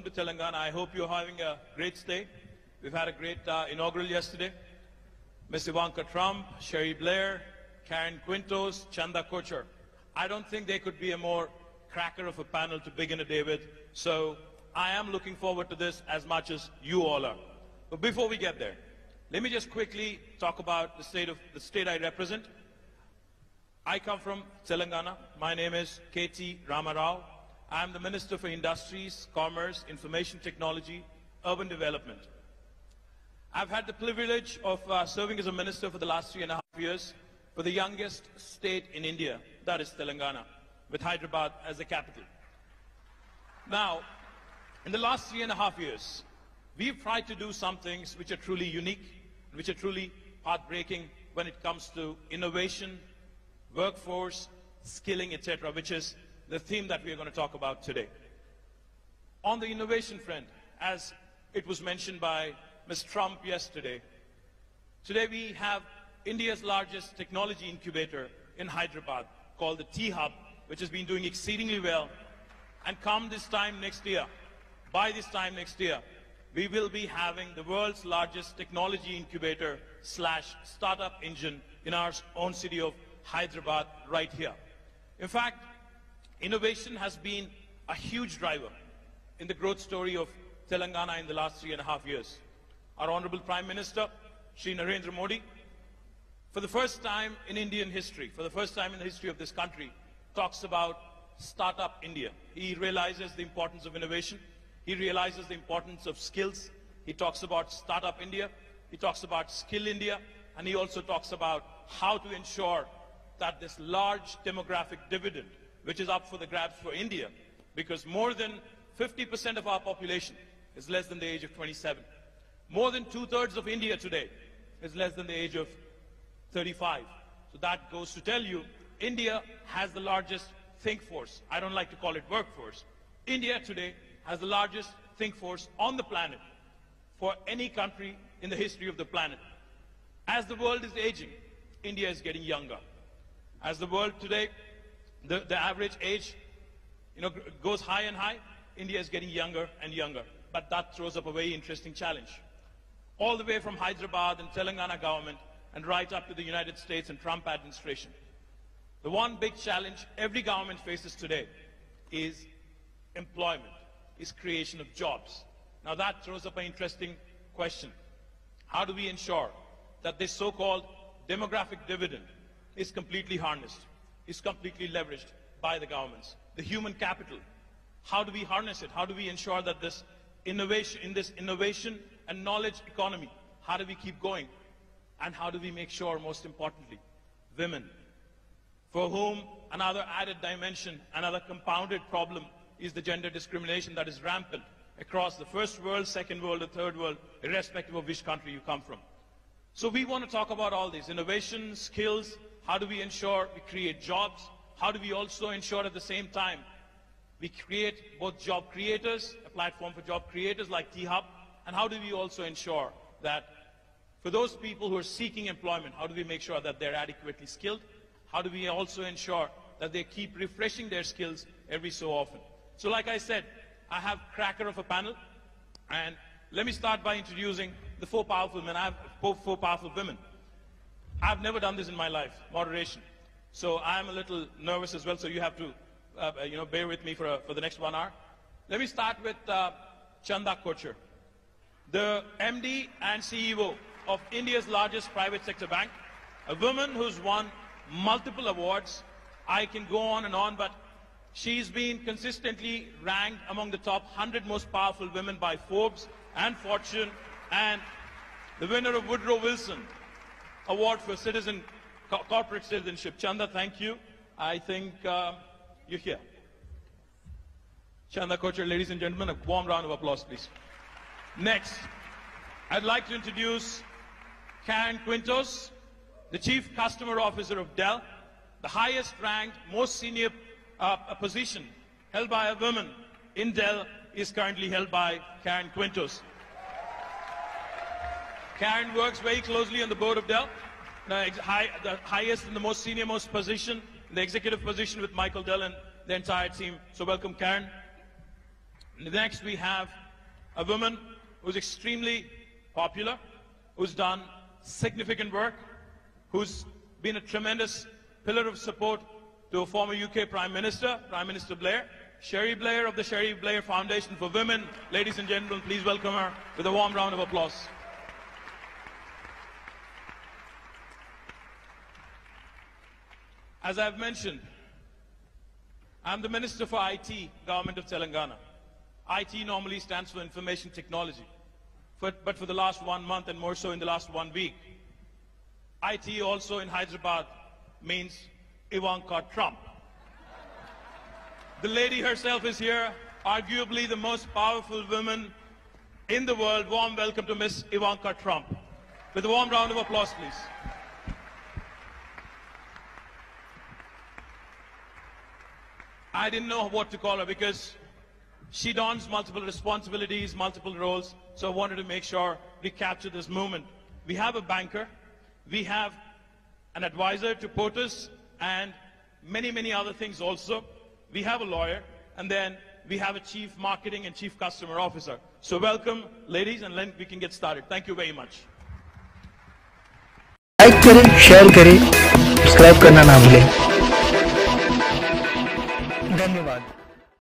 to Telangana. I hope you're having a great stay. We've had a great inaugural yesterday. Ms. Ivanka Trump, Sherry Blair, Karen Quintos, Chanda Kochar. I don't think there could be a more cracker of a panel to begin a day with. So I am looking forward to this as much as you all are. But before we get there, let me just quickly talk about the state I represent. I come from Telangana. My name is KTR Rama. I am the Minister for Industries, Commerce, Information Technology, Urban Development. I've had the privilege of serving as a minister for the last 3.5 years for the youngest state in India, that is Telangana, with Hyderabad as the capital. Now, in the last 3.5 years, we've tried to do some things which are truly unique, which are truly path-breaking when it comes to innovation, workforce, skilling, etc., which is the theme that we are going to talk about today. On the innovation front, as it was mentioned by Ms. Trump yesterday, today we have India's largest technology incubator in Hyderabad called the TEZZ Hub, which has been doing exceedingly well. And come this time next year, by this time next year, we will be having the world's largest technology incubator / startup engine in our own city of Hyderabad right here. In fact, innovation has been a huge driver in the growth story of Telangana in the last 3.5 years. Our Honorable Prime Minister, Shri Narendra Modi, for the first time in Indian history, for the first time in the history of this country, talks about Startup India. He realizes the importance of innovation. He realizes the importance of skills. He talks about Startup India. He talks about Skill India. And he also talks about how to ensure that this large demographic dividend, which is up for the grabs for India, because more than 50% of our population is less than the age of 27. More than 2/3 of India today is less than the age of 35. So that goes to tell you, India has the largest think force. I don't like to call it workforce. India today has the largest think force on the planet for any country in the history of the planet. As the world is aging, India is getting younger. As the world today, the average age goes high and high, India is getting younger and younger. But that throws up a very interesting challenge. All the way from Hyderabad and Telangana government and right up to the United States and Trump administration. The one big challenge every government faces today is employment, is creation of jobs. Now that throws up an interesting question. How do we ensure that this so-called demographic dividend is completely harnessed, is completely leveraged by the governments? The human capital, how do we harness it? How do we ensure that this innovation and knowledge economy, how do we keep going? And how do we make sure, most importantly, women, for whom another added dimension, another compounded problem is the gender discrimination that is rampant across the first world, second world, or third world, irrespective of which country you come from. So we want to talk about all these: innovation, skills, how do we ensure we create jobs? How do we also ensure at the same time we create both job creators, a platform for job creators like TEZZ Hub, and how do we also ensure that for those people who are seeking employment, how do we make sure that they're adequately skilled? How do we also ensure that they keep refreshing their skills every so often? So like I said, I have cracker of a panel, and let me start by introducing the four powerful men. I have four powerful women. I've never done this in my life, moderation. So I'm a little nervous as well, so you have to bear with me for the next 1 hour. Let me start with Chanda Kochar, the MD and CEO of India's largest private sector bank, a woman who's won multiple awards. I can go on and on, but she's been consistently ranked among the top 100 most powerful women by Forbes and Fortune, and the winner of Woodrow Wilson Award for Corporate Citizenship. Chanda, thank you. I think you're here. Chanda Kochar, ladies and gentlemen, a warm round of applause, please. Next, I'd like to introduce Karen Quintos, the Chief Customer Officer of Dell, the highest ranked, most senior position held by a woman in Dell is currently held by Karen Quintos. Karen works very closely on the board of Dell, the highest and the most senior most position, the executive position with Michael Dell and the entire team. So welcome, Karen. Next, we have a woman who's extremely popular, who's done significant work, who's been a tremendous pillar of support to a former UK Prime Minister, Prime Minister Blair, Cherie Blair of the Cherie Blair Foundation for Women. Ladies and gentlemen, please welcome her with a warm round of applause. As I've mentioned, I'm the Minister for IT, Government of Telangana. IT normally stands for Information Technology. But for the last 1 month and more so in the last 1 week, IT also in Hyderabad means Ivanka Trump. The lady herself is here, arguably the most powerful woman in the world. Warm welcome to Miss Ivanka Trump. With a warm round of applause, please. I didn't know what to call her because she dons multiple responsibilities, multiple roles, so I wanted to make sure we capture this moment. We have a banker, we have an advisor to POTUS, and many, many other things also. We have a lawyer, and then we have a chief marketing and chief customer officer. So welcome, ladies, and then we can get started. Thank you very much. Like करें, share करें, subscribe करना ना भूलें।